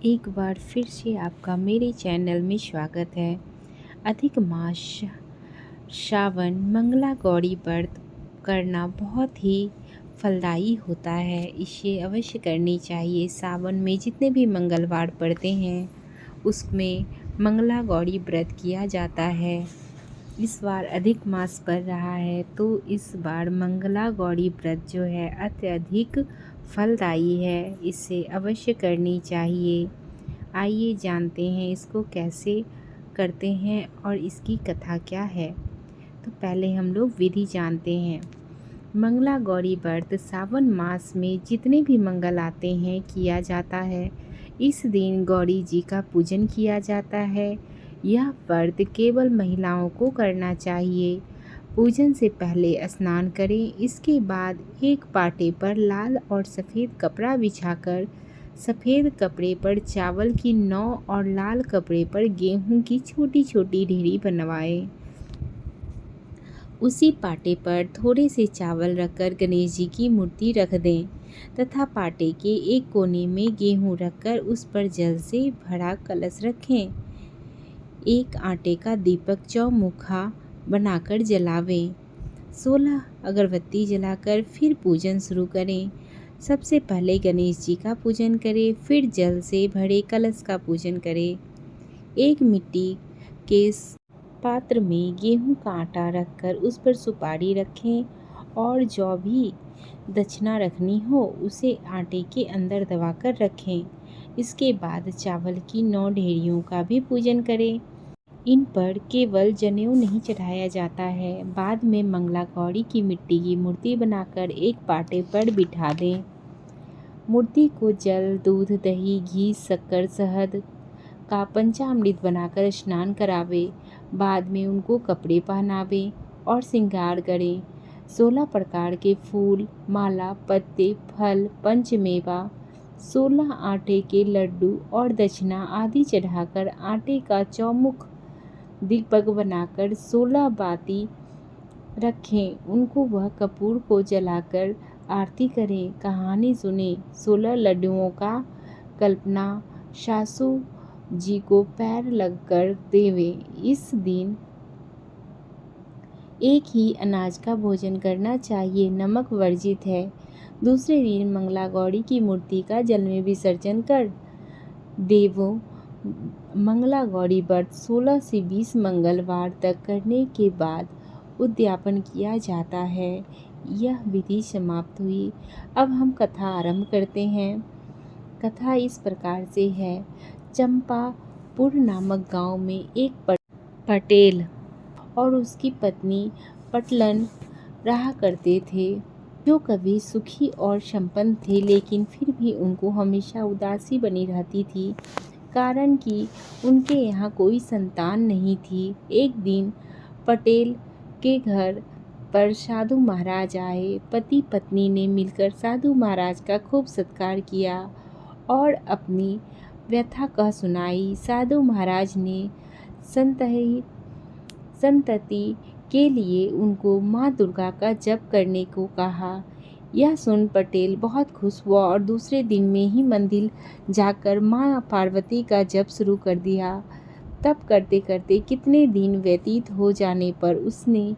एक बार फिर से आपका मेरे चैनल में स्वागत है। अधिक मास श्रावण मंगला गौरी व्रत करना बहुत ही फलदायी होता है। इसे अवश्य करनी चाहिए। सावन में जितने भी मंगलवार पड़ते हैं उसमें मंगला गौरी व्रत किया जाता है। इस बार अधिक मास पड़ रहा है तो इस बार मंगला गौरी व्रत जो है अत्यधिक फलदायी है। इसे अवश्य करनी चाहिए। आइए जानते हैं इसको कैसे करते हैं और इसकी कथा क्या है। तो पहले हम लोग विधि जानते हैं। मंगला गौरी व्रत सावन मास में जितने भी मंगल आते हैं किया जाता है। इस दिन गौरी जी का पूजन किया जाता है। यह व्रत केवल महिलाओं को करना चाहिए। पूजन से पहले स्नान करें। इसके बाद एक पाटे पर लाल और सफ़ेद कपड़ा बिछाकर सफ़ेद कपड़े पर चावल की 9 और लाल कपड़े पर गेहूं की छोटी छोटी ढेरी बनवाएं। उसी पाटे पर थोड़े से चावल रखकर गणेश जी की मूर्ति रख दें तथा पाटे के एक कोने में गेहूं रखकर उस पर जल से भरा कलश रखें। एक आटे का दीपक चौमुखा बनाकर जलावें। 16 अगरबत्ती जलाकर फिर पूजन शुरू करें। सबसे पहले गणेश जी का पूजन करें, फिर जल से भरे कलश का पूजन करें। एक मिट्टी के पात्र में गेहूं का आटा रखकर उस पर सुपारी रखें और जो भी दक्षिणा रखनी हो उसे आटे के अंदर दबाकर रखें। इसके बाद चावल की 9 ढेरियों का भी पूजन करें। इन पर केवल जनेऊ नहीं चढ़ाया जाता है। बाद में मंगला गौरी की मिट्टी की मूर्ति बनाकर एक पाटे पर बिठा दें। मूर्ति को जल, दूध, दही, घी, शक्कर, शहद का पंचामृत बनाकर स्नान करावे। बाद में उनको कपड़े पहनावे और श्रृंगार करें। 16 प्रकार के फूल, माला, पत्ते, फल, पंचमेवा, 16 आटे के लड्डू और दक्षिणा आदि चढ़ाकर आटे का चौमुख दीपक बनाकर 16 बाती रखें। उनको वह कपूर को जलाकर आरती करें। कहानी सुने। 16 लड्डुओं का कल्पना सासू जी को पैर लगकर देवे। इस दिन एक ही अनाज का भोजन करना चाहिए। नमक वर्जित है। दूसरे दिन मंगला गौरी की मूर्ति का जल में विसर्जन कर देवो। मंगला गौरी व्रत 16 से 20 मंगलवार तक करने के बाद उद्यापन किया जाता है। यह विधि समाप्त हुई। अब हम कथा आरंभ करते हैं। कथा इस प्रकार से है। चंपापुर नामक गांव में एक पटेल और उसकी पत्नी पटलन रहा करते थे, जो कभी सुखी और संपन्न थे, लेकिन फिर भी उनको हमेशा उदासी बनी रहती थी, कारण कि उनके यहाँ कोई संतान नहीं थी। एक दिन पटेल के घर पर साधु महाराज आए। पति पत्नी ने मिलकर साधु महाराज का खूब सत्कार किया और अपनी व्यथा कह सुनाई। साधु महाराज ने संतति के लिए उनको माँ दुर्गा का जप करने को कहा। यह सुन पटेल बहुत खुश हुआ और दूसरे दिन में ही मंदिर जाकर माँ पार्वती का जप शुरू कर दिया। तब करते करते कितने दिन व्यतीत हो जाने पर उसने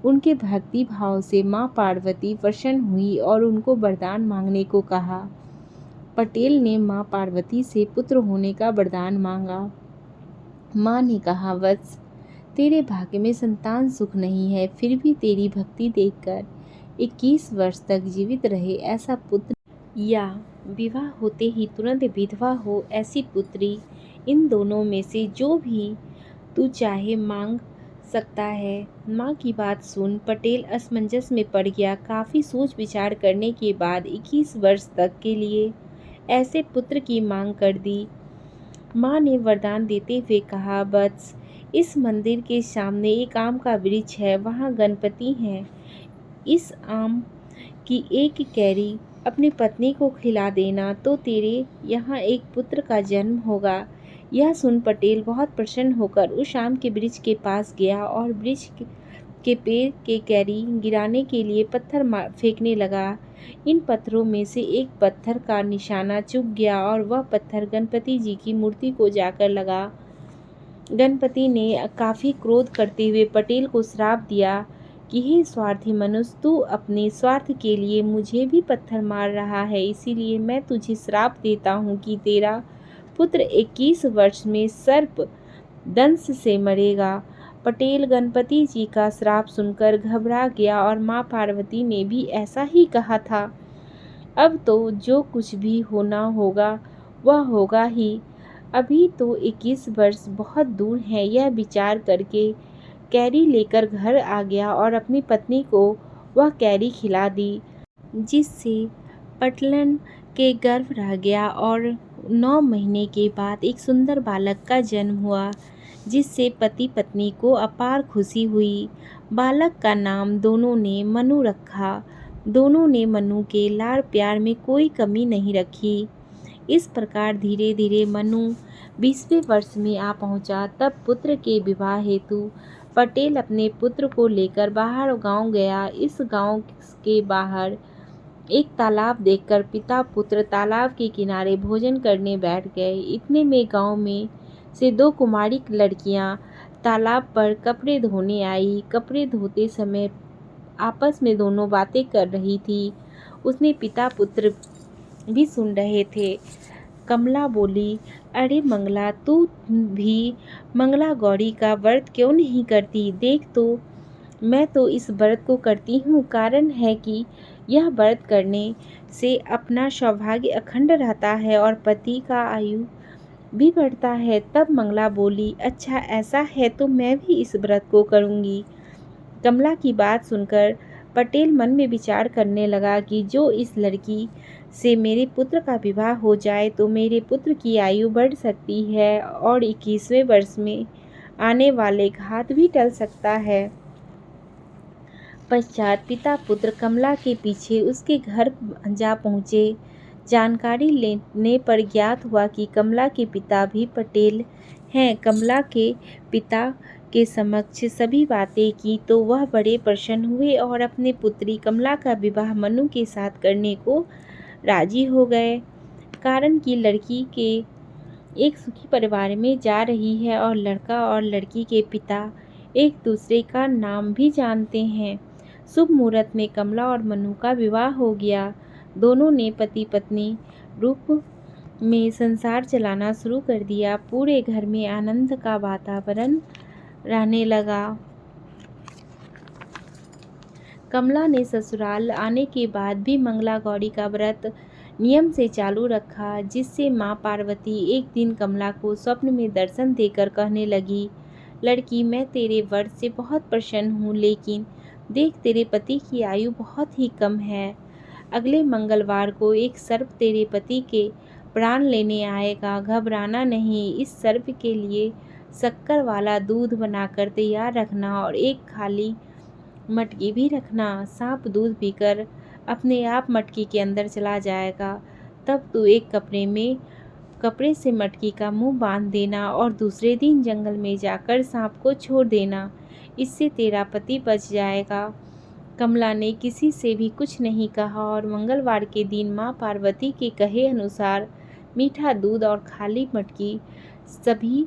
उनके भक्ति भाव से माँ पार्वती प्रसन्न हुई और उनको वरदान मांगने को कहा। पटेल ने माँ पार्वती से पुत्र होने का वरदान मांगा। माँ ने कहा, वत्स, तेरे भाग्य में संतान सुख नहीं है, फिर भी तेरी भक्ति देखकर 21 वर्ष तक जीवित रहे ऐसा पुत्र, या विवाह होते ही तुरंत विधवा हो ऐसी पुत्री, इन दोनों में से जो भी तू चाहे मांग सकता है। माँ की बात सुन पटेल असमंजस में पड़ गया। काफ़ी सोच विचार करने के बाद 21 वर्ष तक के लिए ऐसे पुत्र की मांग कर दी। माँ ने वरदान देते हुए कहा, वत्स, इस मंदिर के सामने एक आम का वृक्ष है, वहाँ गणपति हैं। इस आम की एक कैरी अपनी पत्नी को खिला देना तो तेरे यहाँ एक पुत्र का जन्म होगा। यह सुन पटेल बहुत प्रसन्न होकर उस आम के वृक्ष के पास गया और वृक्ष के पेड़ के कैरी गिराने के लिए पत्थर फेंकने लगा, इन पत्थरों में से एक पत्थर का निशाना चुक गया और वह पत्थर गणपति जी की मूर्ति को जाकर लगा। गणपति ने काफ़ी क्रोध करते हुए पटेल को श्राप दिया कि हे स्वार्थी मनुष्य, तू अपने स्वार्थ के लिए मुझे भी पत्थर मार रहा है, इसीलिए मैं तुझे श्राप देता हूँ कि तेरा पुत्र 21 वर्ष में सर्प दंश से मरेगा। पटेल गणपति जी का श्राप सुनकर घबरा गया और माँ पार्वती ने भी ऐसा ही कहा था। अब तो जो कुछ भी होना होगा वह होगा ही। अभी तो 21 वर्ष बहुत दूर है। यह विचार करके कैरी लेकर घर आ गया और अपनी पत्नी को वह कैरी खिला दी, जिससे पटलन के गर्भ रह गया और 9 महीने के बाद एक सुंदर बालक का जन्म हुआ, जिससे पति पत्नी को अपार खुशी हुई। बालक का नाम दोनों ने मनु रखा। दोनों ने मनु के लाड़ प्यार में कोई कमी नहीं रखी। इस प्रकार धीरे धीरे मनु 20वें वर्ष में आ पहुंचा। तब पुत्र के विवाह हेतु पटेल अपने पुत्र को लेकर बाहर गांव गया। इस गांव के बाहर एक तालाब देखकर पिता पुत्र तालाब के किनारे भोजन करने बैठ गए। इतने में गांव में से 2 कुमारी लड़कियां तालाब पर कपड़े धोने आई। कपड़े धोते समय आपस में दोनों बातें कर रही थी। उसने पिता पुत्र भी सुन रहे थे। कमला बोली, अरे मंगला, तू भी मंगला गौरी का व्रत क्यों नहीं करती? देख तो, मैं तो इस व्रत को करती हूँ। कारण है कि यह व्रत करने से अपना सौभाग्य अखंड रहता है और पति का आयु भी बढ़ता है। तब मंगला बोली, अच्छा ऐसा है तो मैं भी इस व्रत को करूँगी। कमला की बात सुनकर पटेल मन में विचार करने लगा कि जो इस लड़की से मेरे पुत्र का विवाह हो जाए तो मेरे पुत्र की आयु बढ़ सकती है और 21वें वर्ष में आने वाले घात भी टल सकता है। पश्चात पिता पुत्र कमला के पीछे उसके घर जा पहुँचे। जानकारी लेने पर ज्ञात हुआ कि कमला के पिता भी पटेल हैं। कमला के पिता के समक्ष सभी बातें की तो वह बड़े प्रसन्न हुए और अपने पुत्री कमला का विवाह मनु के साथ करने को राजी हो गए। कारण कि लड़की के एक सुखी परिवार में जा रही है और लड़का और लड़की के पिता एक दूसरे का नाम भी जानते हैं। शुभ मुहूर्त में कमला और मनु का विवाह हो गया। दोनों ने पति पत्नी रूप में संसार चलाना शुरू कर दिया। पूरे घर में आनंद का वातावरण रहने लगा। कमला ने ससुराल आने के बाद भी मंगला गौरी का व्रत नियम से चालू रखा, जिससे माँ पार्वती एक दिन कमला को स्वप्न में दर्शन देकर कहने लगी, लड़की, मैं तेरे व्रत से बहुत प्रसन्न हूँ, लेकिन देख तेरे पति की आयु बहुत ही कम है। अगले मंगलवार को एक सर्प तेरे पति के प्राण लेने आएगा। घबराना नहीं। इस सर्प के लिए शक्कर वाला दूध बनाकर तैयार रखना और एक खाली मटकी भी रखना। सांप दूध पीकर अपने आप मटकी के अंदर चला जाएगा। तब तू एक कपड़े से मटकी का मुंह बांध देना और दूसरे दिन जंगल में जाकर सांप को छोड़ देना। इससे तेरा पति बच जाएगा। कमला ने किसी से भी कुछ नहीं कहा और मंगलवार के दिन माँ पार्वती के कहे अनुसार मीठा दूध और खाली मटकी सभी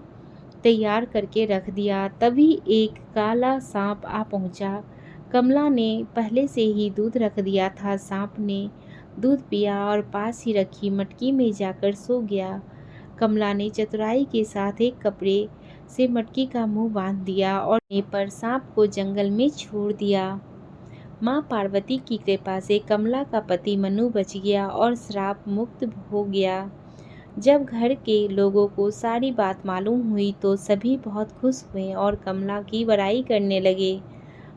तैयार करके रख दिया। तभी एक काला सांप आ पहुंचा। कमला ने पहले से ही दूध रख दिया था। सांप ने दूध पिया और पास ही रखी मटकी में जाकर सो गया। कमला ने चतुराई के साथ एक कपड़े से मटकी का मुंह बांध दिया और पर सांप को जंगल में छोड़ दिया। माँ पार्वती की कृपा से कमला का पति मनु बच गया और श्राप मुक्त हो गया। जब घर के लोगों को सारी बात मालूम हुई तो सभी बहुत खुश हुए और कमला की बड़ाई करने लगे।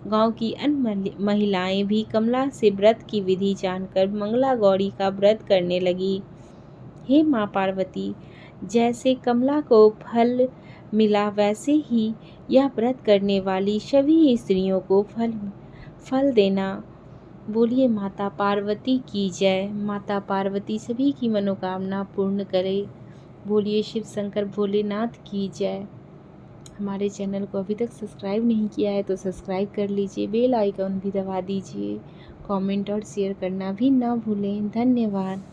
गांव की अन्य महिलाएं भी कमला से व्रत की विधि जानकर मंगला गौरी का व्रत करने लगी। हे माँ पार्वती, जैसे कमला को फल मिला वैसे ही यह व्रत करने वाली सभी स्त्रियों को फल देना। बोलिए माता पार्वती की जय। माता पार्वती सभी की मनोकामना पूर्ण करे। बोलिए शिव शंकर भोलेनाथ की जय। हमारे चैनल को अभी तक सब्सक्राइब नहीं किया है तो सब्सक्राइब कर लीजिए, बेल आइकन भी दबा दीजिए। कमेंट और शेयर करना भी ना भूलें। धन्यवाद।